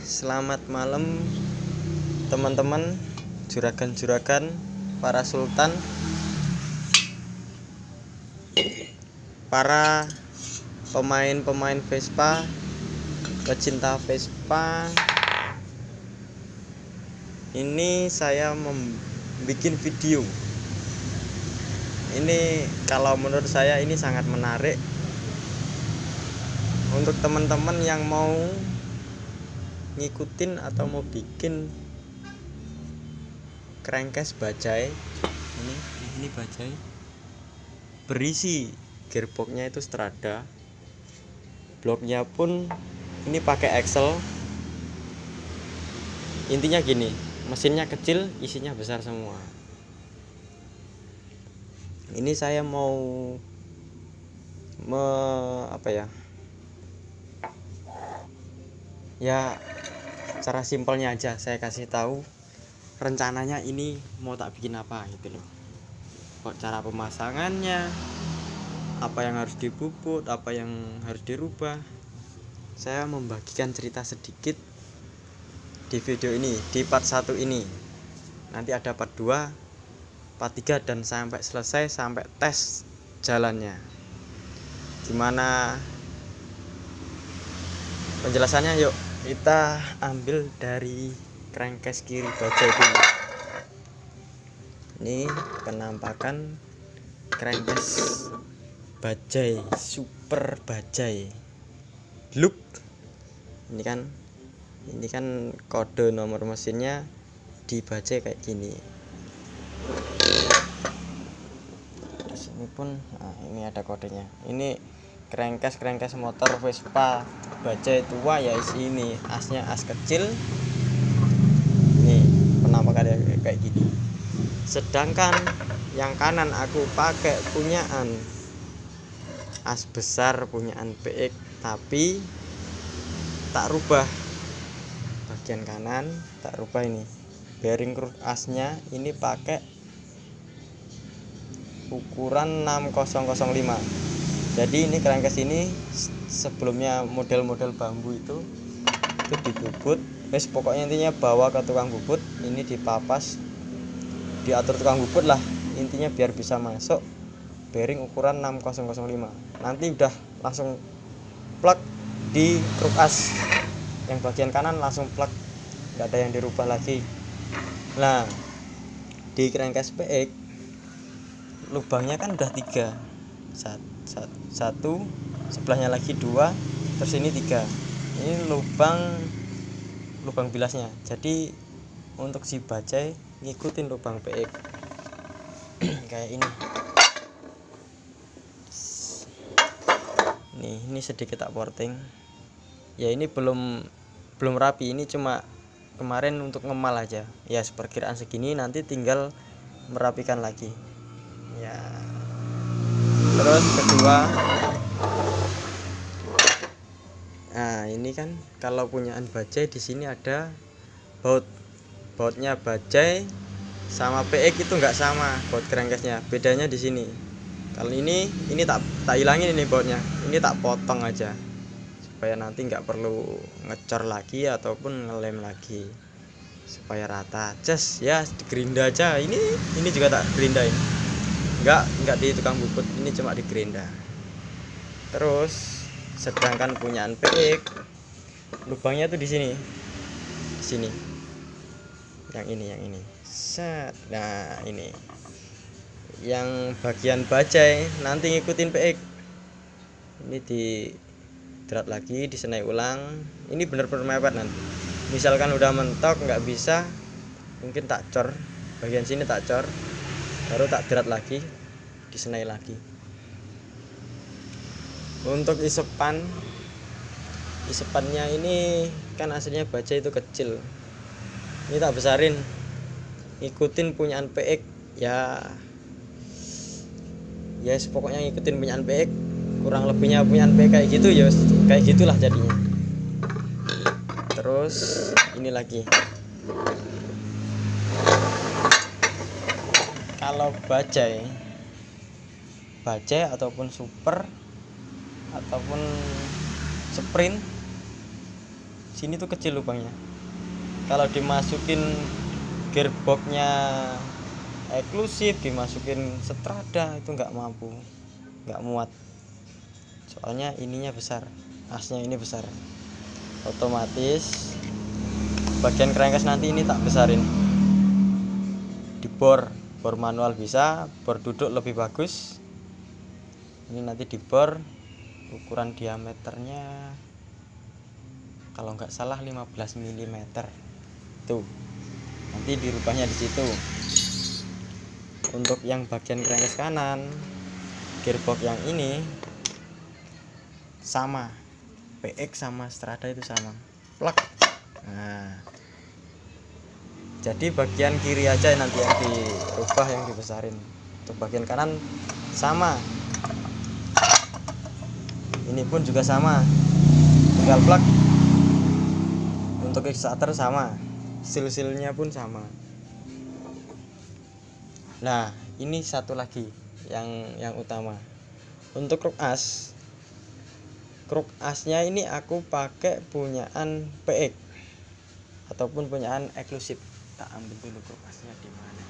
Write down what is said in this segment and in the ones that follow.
Selamat malam teman-teman, juragan-juragan, para sultan, para pemain-pemain Vespa, pecinta Vespa. Ini saya membuat video. Ini kalau menurut saya ini sangat menarik untuk teman-teman yang mau ngikutin atau mau bikin crankcase bajai. Ini bajai berisi gearboxnya itu Strada, bloknya pun ini pakai Axle. Intinya gini, mesinnya kecil, isinya besar semua. Ini saya mau ya cara simpelnya aja saya kasih tahu rencananya ini mau tak bikin apa gitu loh. Kok cara pemasangannya, apa yang harus dibubut, apa yang harus dirubah. Saya membagikan cerita sedikit di video ini, di part 1 ini. Nanti ada part 2, part 3 dan sampai selesai, sampai tes jalannya. Gimana penjelasannya? Yuk kita ambil dari crankcase kiri bajai dulu. Ini penampakan crankcase bajai, super bajai look. Ini kan kode nomor mesinnya di bajai kayak gini. Terus ini pun, ini ada kodenya. Ini crankcase motor Vespa bajai tua ya, isi ini asnya as kecil. Nih penampakannya kayak gini. Sedangkan yang kanan aku pakai punyaan as besar, punyaan PX, tapi tak rubah bagian kanan, tak rubah. Ini bearing krus asnya ini pakai ukuran 6005. Jadi ini crankcase ini sebelumnya model-model bambu itu dibubut. Pokoknya intinya bawa ke tukang bubut, ini dipapas, diatur tukang bubut lah intinya biar bisa masuk bearing ukuran 6005. Nanti udah langsung plug di kruk as yang bagian kanan, langsung plug, nggak ada yang dirubah lagi. Nah di crankcase PX lubangnya kan udah 3, satu sebelahnya lagi 2, terus ini 3. Ini lubang bilasnya. Jadi untuk si bajai ngikutin lubang PX kayak ini. Ini sedikit tak porting. Ya ini belum rapi, ini cuma kemarin untuk ngemal aja. Ya perkiraan segini, nanti tinggal merapikan lagi. Ya. Terus kedua, nah ini kan kalau punyaan bajai di sini ada bautnya bajai sama PX itu nggak sama baut crankcase-nya. Bedanya di sini. Kalau ini tak hilangin ini bautnya. Ini tak potong aja supaya nanti nggak perlu ngecor lagi ataupun ngelem lagi, supaya rata. Just ya digerinda aja. Ini juga tak gerindain. Enggak di tukang bubut, ini cuma di gerinda. Terus sedangkan punyaan PX lubangnya tuh di sini. Yang ini. Set. Nah, ini. Yang bagian bajai nanti ngikutin PX. Ini di drat lagi, disenai ulang. Ini bener-bener mepet nanti. Misalkan udah mentok nggak bisa, mungkin tak cor. Bagian sini tak cor, baru tak drat lagi, disenai lagi. Untuk isepannya ini kan aslinya bajai itu kecil, ini tak besarin, ngikutin punyaan PX. Ya pokoknya ngikutin punyaan PX, kurang lebihnya punyaan PX kayak gitu ya, kayak gitulah jadinya. Terus ini lagi, kalau bajai ataupun super ataupun sprint sini tuh kecil lubangnya. Kalau dimasukin gearboxnya eksklusif, dimasukin Strada itu nggak mampu, nggak muat. Soalnya ininya besar, asnya ini besar. Otomatis bagian crankcase nanti ini tak besarin. Di bor manual bisa, bor duduk lebih bagus. Ini nanti di bor ukuran diameternya kalau nggak salah 15 mm. Tuh. Nanti dirubahnya di situ. Untuk yang bagian crankcase kanan, gearbox yang ini sama. PX sama Strada itu sama. Plak. Nah. Jadi bagian kiri aja nanti yang dirubah, yang dibesarin. Untuk bagian kanan sama. Ini pun juga sama, tinggal plug. Untuk kickstarter sama, seal-sealnya pun sama. Nah, ini satu lagi yang utama. Untuk kruk asnya ini aku pakai punyaan PX ataupun punyaan eksklusif. Tak ambil dulu kruk asnya di mana.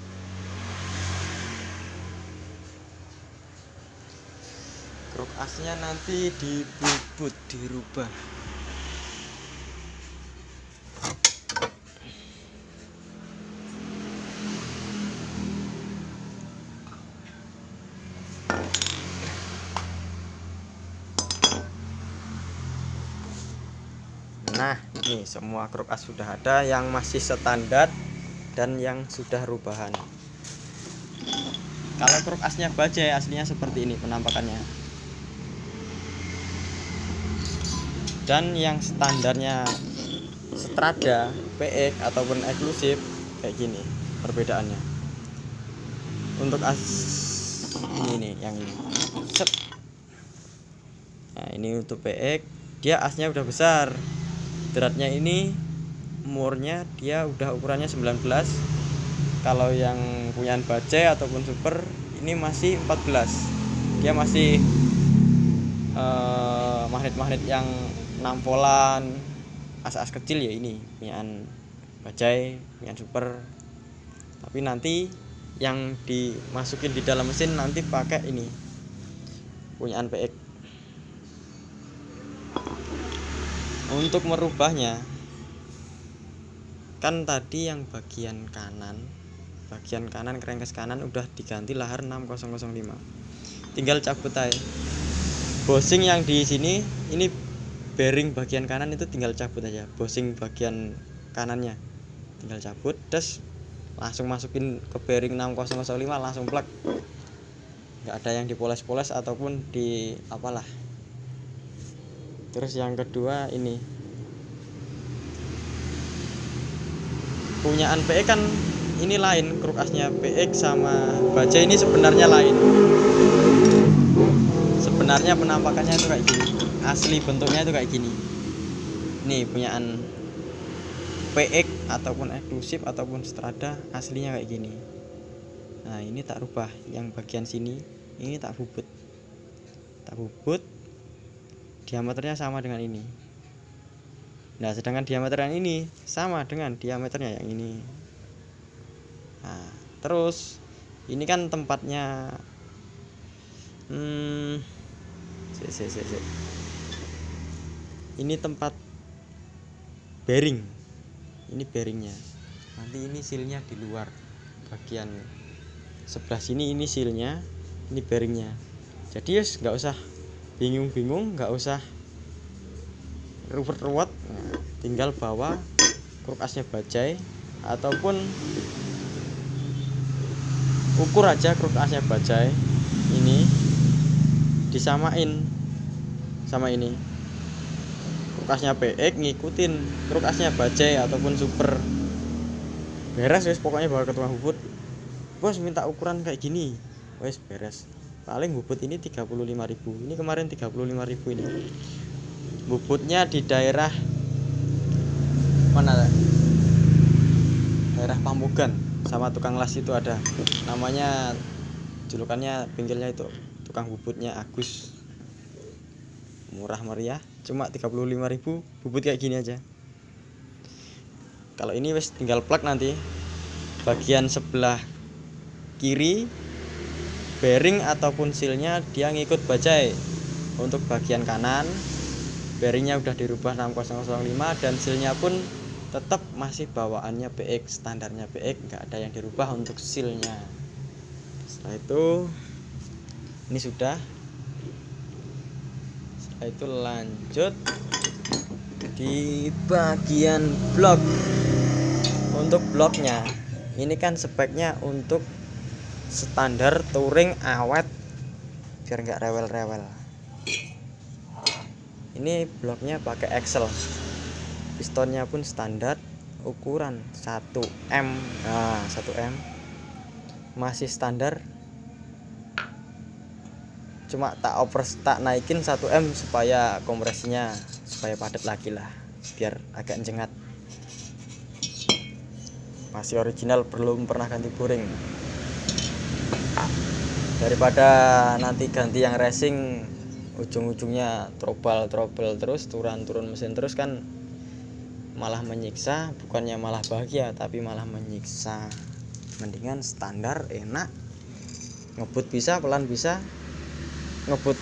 Kruk asnya nanti dibubut, dirubah. Nah, ini semua kruk as sudah ada, yang masih standar dan yang sudah rubahan. Kalau kruk asnya bajai aslinya seperti ini penampakannya. Dan yang standarnya Strada, PX ataupun eksklusif kayak gini perbedaannya. Untuk as ini yang ini. Set. Nah, ini untuk PX, dia asnya udah besar. Dratnya ini murnya dia udah ukurannya 19. Kalau yang punyaan bajai ataupun super ini masih 14. Dia masih magnet-magnet yang 6 volan, as-as kecil ya, ini punyaan bajai, punyaan super. Tapi nanti yang dimasukin di dalam mesin nanti pakai ini punyaan PX. Untuk merubahnya, kan tadi yang bagian kanan crankcase kanan udah diganti lahar 6005. Tinggal cabut aja. Bosing yang di sini ini bearing bagian kanan itu tinggal cabut aja. Bosing bagian kanannya tinggal cabut, terus langsung masukin ke bearing 6005, langsung plug. Nggak ada yang dipoles-poles ataupun di apalah. Terus yang kedua ini punyaan PX kan ini lain, kruk asnya PX sama bajai ini sebenarnya lain. Sebenarnya penampakannya itu kayak gini, asli bentuknya itu kayak gini. Nih punyaan PX ataupun eksklusif ataupun Strada aslinya kayak gini. Nah, ini tak rubah, yang bagian sini ini tak bubut, diameternya sama dengan ini. Nah, sedangkan diameter yang ini sama dengan diameternya yang ini. Nah, terus ini kan tempatnya ini tempat bearing. Ini bearingnya. Nanti ini sealnya di luar. Bagian sebelah sini ini sealnya, ini bearingnya. Jadi yes, nggak usah bingung-bingung, nggak usah ruwet-ruwet. Nah, tinggal bawa kruk asnya bajai ataupun ukur aja kruk asnya bajai ini disamain sama ini. Kruk asnya PX ngikutin kruk asnya bajai ataupun super. Beres wes, pokoknya bawa ke tukang bubut. Bos minta ukuran kayak gini. Wes beres. Paling bubut ini 35.000. Ini kemarin 35.000 ini. Bubutnya di daerah mana? Daerah Pamugan, sama tukang las itu ada. Namanya julukannya pinggirnya itu tukang bubutnya Agus. Murah meriah, cuma 35.000 bubut kayak gini aja. Kalau ini wis tinggal plug nanti. Bagian sebelah kiri bearing ataupun sealnya dia ngikut bajai. Untuk bagian kanan bearingnya udah dirubah 6005 dan sealnya pun tetap masih bawaannya PX, standarnya PX, nggak ada yang dirubah untuk sealnya. Setelah itu ini sudah. Setelah itu lanjut di bagian blok. Untuk bloknya ini kan speknya untuk standar touring awet biar nggak rewel-rewel. Ini bloknya pakai Excel, pistonnya pun standar ukuran 1M. Nah 1M masih standar, cuma tak naikin 1M supaya kompresinya supaya padat lagi lah, biar agak jengat. Masih original, belum pernah ganti boring. Daripada nanti ganti yang racing ujung-ujungnya trouble terus, turun mesin terus kan malah menyiksa, bukannya malah bahagia tapi malah menyiksa. Mendingan standar enak, ngebut bisa, pelan bisa, ngebut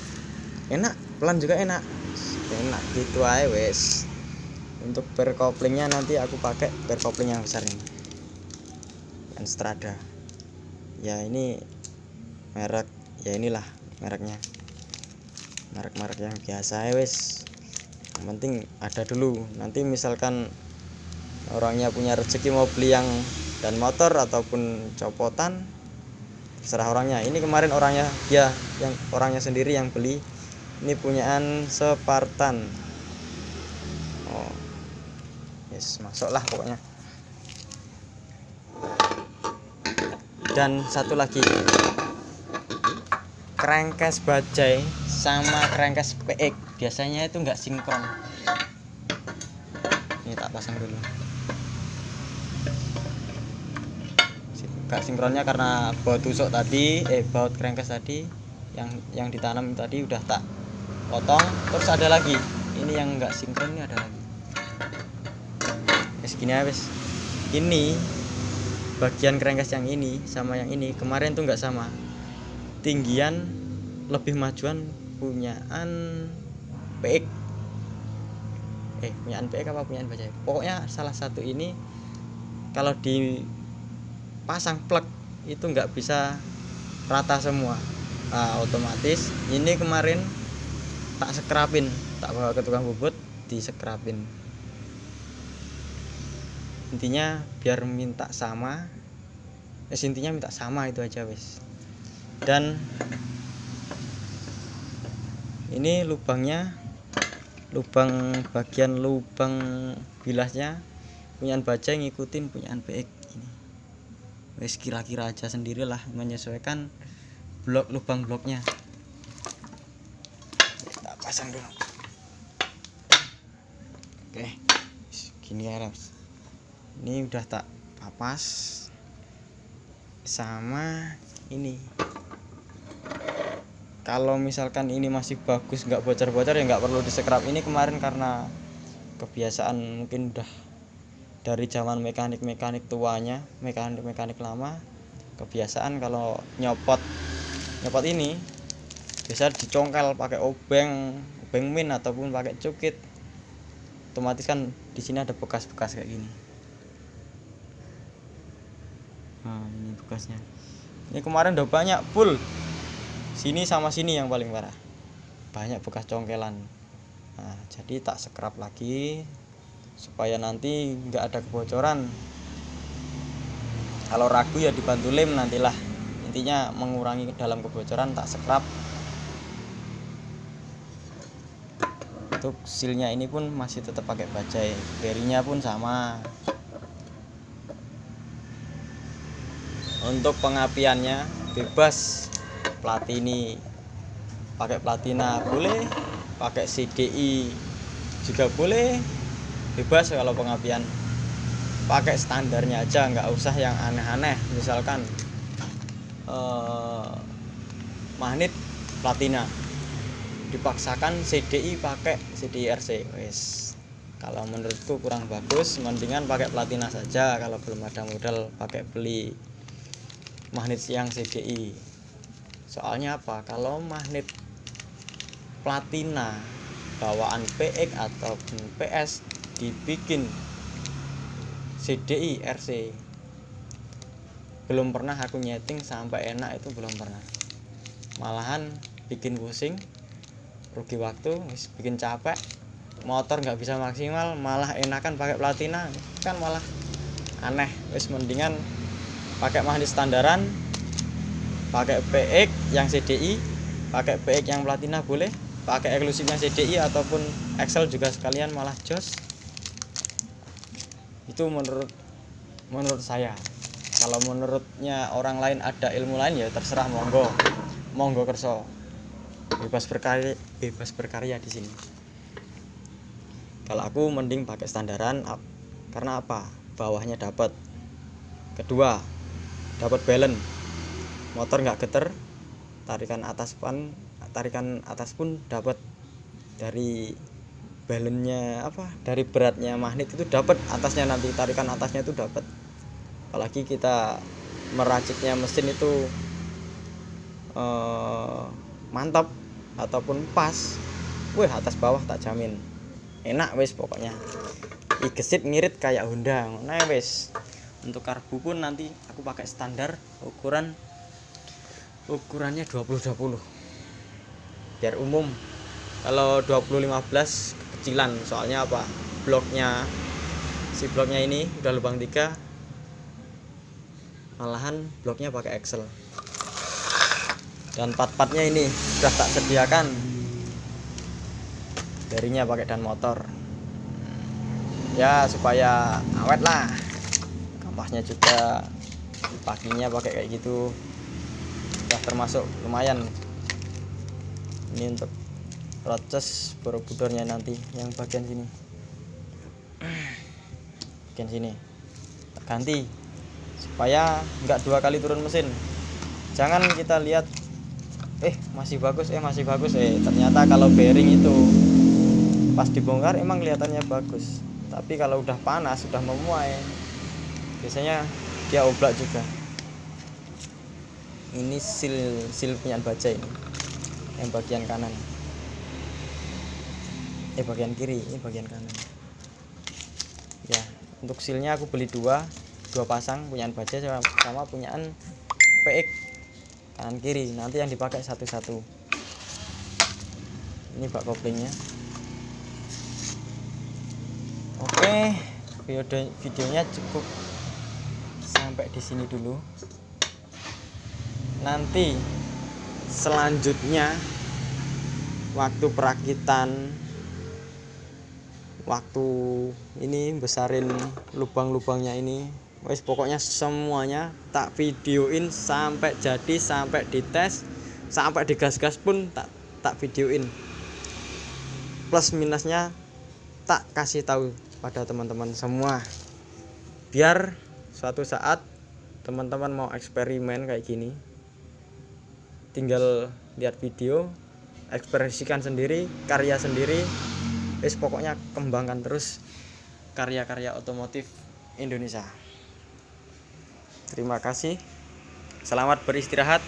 enak, pelan juga enak gitu aja wes. Untuk per koplingnya nanti aku pakai per kopling yang besar ini, Strada. Ya ini merek, ya inilah mereknya, merek yang biasa ya wes. Yang penting ada dulu. Nanti misalkan orangnya punya rezeki mau beli yang dan motor ataupun copotan, terserah orangnya. Ini kemarin orangnya sendiri yang beli. Ini punyaan Spartan. Oh yes, masuklah pokoknya. Dan satu lagi, crankcase bajai sama crankcase PX biasanya itu nggak sinkron. Ini tak pasang dulu. Nggak sinkronnya karena baut tusuk tadi, baut crankcase tadi yang ditanam tadi udah tak potong. Terus ada lagi, ini yang nggak sinkron, ini ada lagi. Segini habis. Ini bagian crankcase yang ini sama yang ini kemarin tuh nggak sama. Tinggian lebih majuan punyaan PX. Punyaan PX apa punyaan bajai? Pokoknya salah satu ini kalau dipasang plug itu nggak bisa rata semua. Nah, otomatis ini kemarin tak sekrapin, tak bawa ke tukang bubut, disekrapin. Intinya biar minta sama, intinya minta sama itu aja wes. Dan ini lubangnya, bagian lubang bilasnya punyaan bajai ngikutin punyaan PX ini. Wes kira-kira aja sendirilah, menyesuaikan lubang bloknya. Kita pasang dulu. Oke, gini ya Ras. Ini udah tak papas sama ini. Kalau misalkan ini masih bagus, nggak bocor-bocor ya nggak perlu disekrap. Ini kemarin karena kebiasaan mungkin udah dari zaman mekanik tuanya, mekanik lama, kebiasaan kalau nyopot ini bisa dicongkel pakai obeng min ataupun pakai cukit. Otomatis kan di sini ada bekas-bekas kayak gini. Nah, ini bekasnya. Ini kemarin udah banyak full. Sini sama sini yang paling parah. Banyak bekas congkelan. Nah, jadi tak scrap lagi supaya nanti nggak ada kebocoran. Kalau ragu ya dibantu lem nantilah. Intinya mengurangi dalam kebocoran, tak scrap. Untuk sealnya ini pun masih tetap pakai bajai. Bearingnya pun sama. Untuk pengapiannya bebas, platini, pakai platina boleh, pakai CDI juga boleh, bebas. Kalau pengapian pakai standarnya aja, nggak usah yang aneh-aneh. Misalkan magnet platina, dipaksakan CDI pakai CDI RC, wes Kalau menurutku kurang bagus, mendingan pakai platina saja. Kalau belum ada modal pakai beli magnet yang CDI. Soalnya apa? Kalau magnet platina bawaan PX ataupun PS dibikin CDI RC, belum pernah aku nyeting sampai enak, itu belum pernah. Malahan bikin pusing, rugi waktu, bikin capek, motor nggak bisa maksimal, malah enakan pakai platina, kan malah aneh. Wis mendingan pakai magnet standaran, pakai PX yang CDI, pakai PX yang platina boleh, pakai eksklusif yang CDI ataupun Excel juga sekalian, malah jos. Itu menurut saya. Kalau menurutnya orang lain ada ilmu lain ya terserah, monggo kerso. Bebas berkarya di sini. Kalau aku mending pakai standaran, karena apa? Bawahnya dapat. Kedua, dapat balance. Motor nggak geter, tarikan atas pun dapat. Dari balance-nya dari beratnya magnet itu dapat atasnya, nanti tarikan atasnya itu dapat. Apalagi kita meraciknya mesin itu mantap ataupun pas, atas bawah tak jamin enak wis pokoknya. Gesit ngirit kayak Honda. Nah wis, untuk karbu pun nanti aku pakai standar ukurannya 20-20 biar umum. Kalau 20-15 kecilan, soalnya apa? Bloknya ini udah lubang 3, malahan bloknya pakai Excel. Dan part-partnya ini sudah tak sediakan, bearingnya pakai dan motor ya supaya awet lah. Kampasnya juga paginya pakai kayak gitu, udah termasuk lumayan. Ini untuk proses Borobudornya nanti yang bagian sini tak ganti supaya nggak 2 kali turun mesin. Jangan kita lihat masih bagus ternyata kalau bearing itu pas dibongkar emang kelihatannya bagus, tapi kalau udah panas, sudah memuai, biasanya dia oblak juga. Ini seal penyan baja ini yang bagian kanan, bagian kiri, ini bagian kanan ya. Untuk sealnya aku beli dua pasang, punyaan baja sama punyaan PX kanan kiri, nanti yang dipakai satu-satu. Ini bak koplingnya. Oke, videonya cukup sampai di sini dulu. Nanti selanjutnya waktu perakitan, waktu ini besarin lubang-lubangnya ini, wes pokoknya semuanya tak videoin sampai jadi, sampai dites, sampai digas-gas pun tak videoin. Plus minusnya tak kasih tahu pada teman-teman semua, biar suatu saat teman-teman mau eksperimen kayak gini, tinggal lihat video, ekspresikan sendiri, karya sendiri. Pokoknya kembangkan terus karya-karya otomotif Indonesia. Terima kasih. Selamat beristirahat.